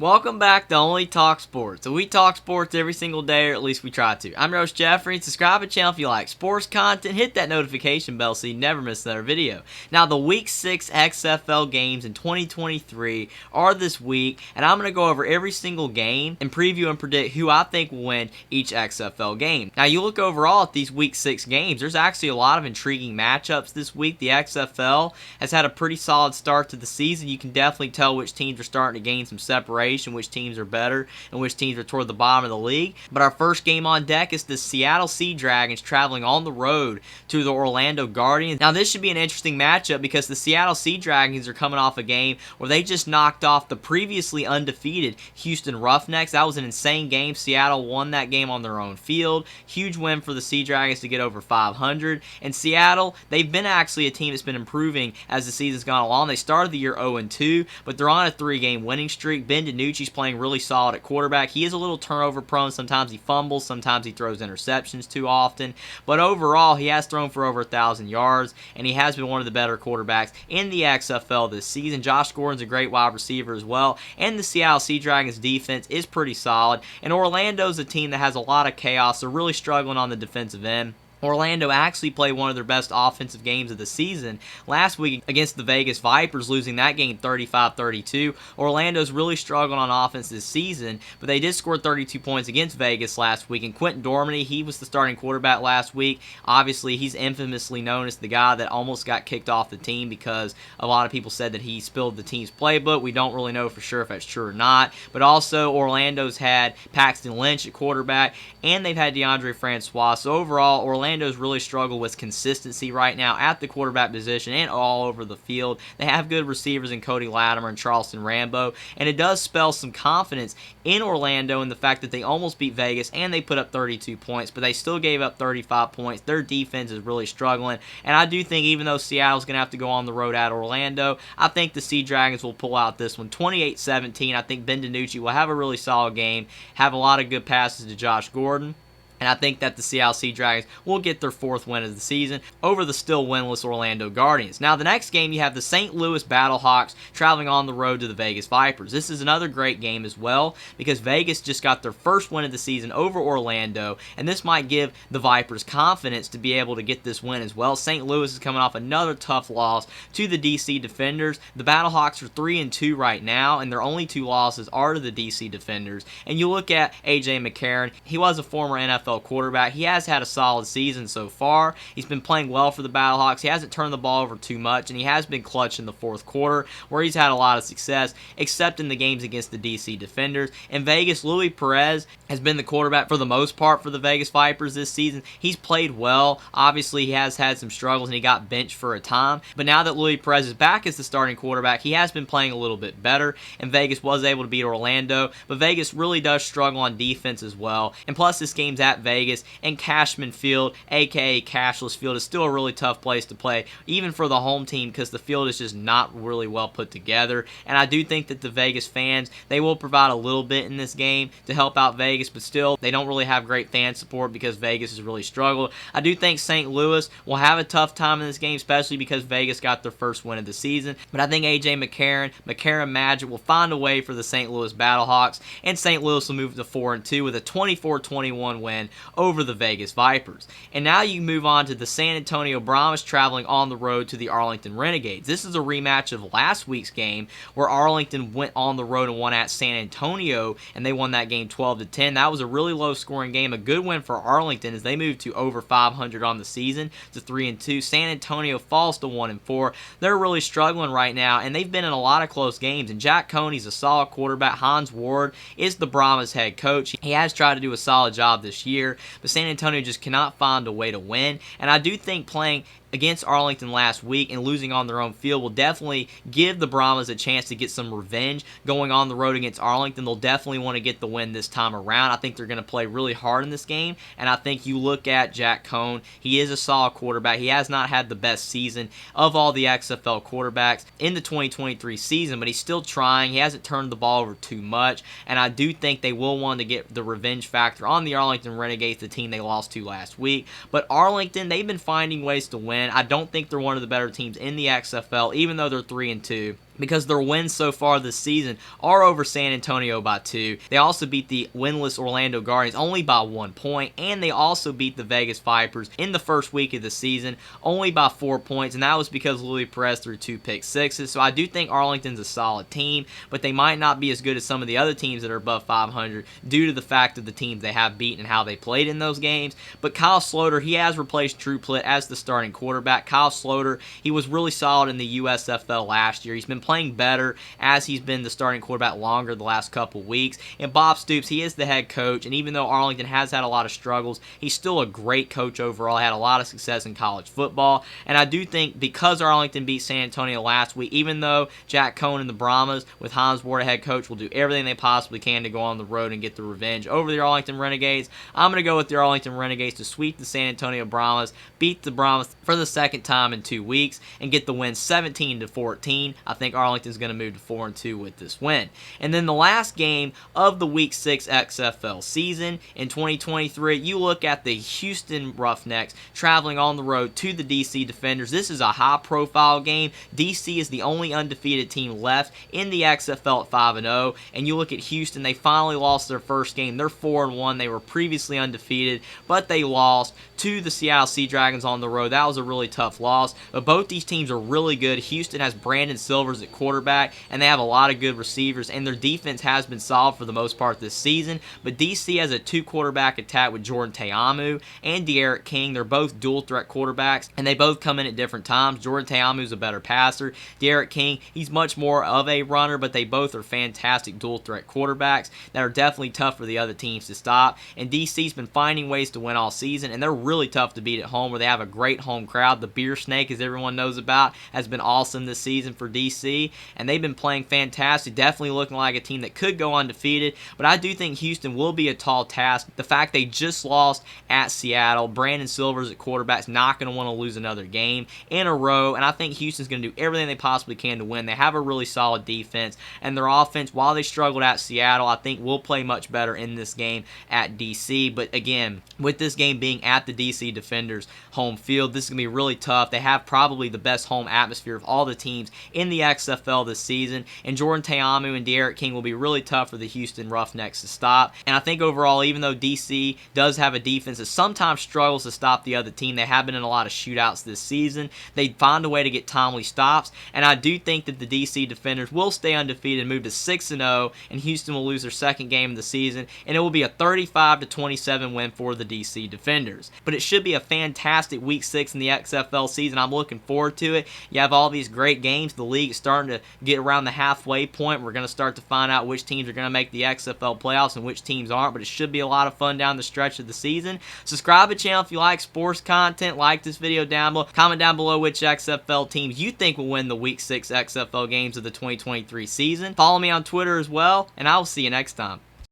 Welcome back to Only Talk Sports. So we talk sports every single day, or at least we try to. I'm Roach Jeffrey. Subscribe to the channel if you like sports content. Hit that notification bell so you never miss another video. Now, the Week 6 XFL games in 2023 are this week, and I'm going to go over every single game and preview and predict who I think will win each XFL game. Now, you look overall at these Week 6 games, there's actually a lot of intriguing matchups this week. The XFL has had a pretty solid start to the season. You can definitely tell which teams are starting to gain some separation, which teams are better, and which teams are toward the bottom of the league. But our first game on deck is the Seattle Sea Dragons traveling on the road to the Orlando Guardians. Now, this should be an interesting matchup because the Seattle Sea Dragons are coming off a game where they just knocked off the previously undefeated Houston Roughnecks. That was an insane game. Seattle won that game on their own field. Huge win for the Sea Dragons to get over 500. And Seattle, they've been actually a team that's been improving as the season's gone along. They started the year 0-2, but they're on a 3-game winning streak. Ben DiNucci's playing really solid at quarterback. He is a little turnover prone. Sometimes he fumbles. Sometimes he throws interceptions too often. But overall, he has thrown for over 1,000 yards, and he has been one of the better quarterbacks in the XFL this season. Josh Gordon's a great wide receiver as well, and the Seattle Sea Dragons defense is pretty solid. And Orlando's a team that has a lot of chaos. They're really struggling on the defensive end. Orlando actually played one of their best offensive games of the season last week against the Vegas Vipers, losing that game 35-32. Orlando's really struggling on offense this season, but they did score 32 points against Vegas last week. And Quentin Dormady, he was the starting quarterback last week. Obviously, he's infamously known as the guy that almost got kicked off the team because a lot of people said that he spilled the team's playbook. We don't really know for sure if that's true or not. But also, Orlando's had Paxton Lynch at quarterback, and they've had DeAndre Francois. So overall, Orlando's really struggle with consistency right now at the quarterback position and all over the field. They have good receivers in Cody Latimer and Charleston Rambo, and it does spell some confidence in Orlando in the fact that they almost beat Vegas and they put up 32 points, but they still gave up 35 points. Their defense is really struggling, and I do think even though Seattle's going to have to go on the road at Orlando, I think the Sea Dragons will pull out this one 28-17. I think Ben DiNucci will have a really solid game, have a lot of good passes to Josh Gordon. And I think that the Seattle Sea Dragons will get their 4th win of the season over the still winless Orlando Guardians. Now, the next game, you have the St. Louis Battlehawks traveling on the road to the Vegas Vipers. This is another great game as well because Vegas just got their first win of the season over Orlando, and this might give the Vipers confidence to be able to get this win as well. St. Louis is coming off another tough loss to the DC Defenders. The Battlehawks are 3-2 right now, and their only 2 losses are to the DC Defenders. And you look at A.J. McCarron. He was a former NFL quarterback. He has had a solid season so far. He's been playing well for the Battlehawks. He hasn't turned the ball over too much, and he has been clutch in the 4th quarter where he's had a lot of success, except in the games against the DC Defenders. In Vegas, Louis Perez has been the quarterback for the most part for the Vegas Vipers this season. He's played well. Obviously, he has had some struggles, and he got benched for a time. But now that Louis Perez is back as the starting quarterback, he has been playing a little bit better, and Vegas was able to beat Orlando. But Vegas really does struggle on defense as well. And plus, this game's at Vegas, and Cashman Field, aka Cashless Field, is still a really tough place to play, even for the home team, because the field is just not really well put together. And I do think that the Vegas fans, they will provide a little bit in this game to help out Vegas, but still, they don't really have great fan support because Vegas has really struggled. I do think St. Louis will have a tough time in this game, especially because Vegas got their first win of the season. But I think A.J. McCarron Magic will find a way for the St. Louis Battlehawks, and St. Louis will move to 4-2 with a 24-21 win over the Vegas Vipers. And now you move on to the San Antonio Brahmas traveling on the road to the Arlington Renegades. This is a rematch of last week's game where Arlington went on the road and won at San Antonio, and they won that game 12-10. That was a really low-scoring game. A good win for Arlington as they moved to over 500 on the season to 3-2. San Antonio falls to 1-4. They're really struggling right now, and they've been in a lot of close games. And Jack Coney's a solid quarterback. Hans Ward is the Brahmas head coach. He has tried to do a solid job this year, but San Antonio just cannot find a way to win. And I do think playing against Arlington last week and losing on their own field will definitely give the Brahmas a chance to get some revenge going on the road against Arlington. They'll definitely want to get the win this time around. I think they're going to play really hard in this game, and I think you look at Jack Cohn. He is a solid quarterback. He has not had the best season of all the XFL quarterbacks in the 2023 season, but he's still trying. He hasn't turned the ball over too much, and I do think they will want to get the revenge factor on the Arlington Renegades, the team they lost to last week. But Arlington, they've been finding ways to win. I don't think they're one of the better teams in the XFL, even though they're 3-2. because their wins so far this season are over San Antonio by 2. They also beat the winless Orlando Guardians only by 1 point, and they also beat the Vegas Vipers in the first week of the season only by 4 points, and that was because Luis Perez threw 2 pick sixes. So I do think Arlington's a solid team, but they might not be as good as some of the other teams that are above 500 due to the fact of the teams they have beaten and how they played in those games. But Kyle Sloter, he has replaced Drew Plitt as the starting quarterback. Kyle Sloter, he was really solid in the USFL last year. He's been playing better as he's been the starting quarterback longer the last couple weeks. And Bob Stoops, he is the head coach, and even though Arlington has had a lot of struggles, he's still a great coach overall. Had a lot of success in college football, and I do think because Arlington beat San Antonio last week, even though Jack Cohn and the Brahmas with Hans Ward head coach will do everything they possibly can to go on the road and get the revenge over the Arlington Renegades, I'm going to go with the Arlington Renegades to sweep the San Antonio Brahmas, beat the Brahmas for the second time in 2 weeks, and get the win 17-14. I think Arlington's going to move to 4-2 with this win. And then the last game of the Week 6 XFL season in 2023, you look at the Houston Roughnecks traveling on the road to the DC Defenders. This is a high-profile game. DC is the only undefeated team left in the XFL at 5-0, and you look at Houston, they finally lost their first game. They're 4-1. They were previously undefeated, but they lost to the Seattle Sea Dragons on the road. That was a really tough loss, but both these teams are really good. Houston has Brandon Silvers at quarterback, and they have a lot of good receivers, and their defense has been solid for the most part this season, but DC has a 2-quarterback attack with Jordan Te'amu and De'Aaron King. They're both dual-threat quarterbacks, and they both come in at different times. Jordan Te'amu is a better passer. De'Aaron King, he's much more of a runner, but they both are fantastic dual-threat quarterbacks that are definitely tough for the other teams to stop, and DC's been finding ways to win all season, and they're really tough to beat at home where they have a great home crowd. The Beer Snake, as everyone knows about, has been awesome this season for DC, and they've been playing fantastic, definitely looking like a team that could go undefeated, but I do think Houston will be a tall task. The fact they just lost at Seattle, Brandon Silvers at quarterback's not going to want to lose another game in a row, and I think Houston's going to do everything they possibly can to win. They have a really solid defense, and their offense, while they struggled at Seattle, I think will play much better in this game at DC. But again, with this game being at the DC Defenders home field, this is going to be really tough. They have probably the best home atmosphere of all the teams in the XFL this season, and Jordan Te'amu and De'Aaron King will be really tough for the Houston Roughnecks to stop. And I think overall, even though DC does have a defense that sometimes struggles to stop the other team, they have been in a lot of shootouts this season. They find a way to get timely stops, and I do think that the DC Defenders will stay undefeated and move to 6-0, and Houston will lose their second game of the season, and it will be a 35-27 win for the DC Defenders. But it should be a fantastic Week 6 in the XFL season. I'm looking forward to it. You have all these great games. The league is starting to get around the halfway point. We're going to start to find out which teams are going to make the XFL playoffs and which teams aren't, but it should be a lot of fun down the stretch of the season. Subscribe to the channel if you like sports content. Like this video down below. Comment down below which XFL teams you think will win the Week 6 XFL games of the 2023 season. Follow me on Twitter as well, and I will see you next time.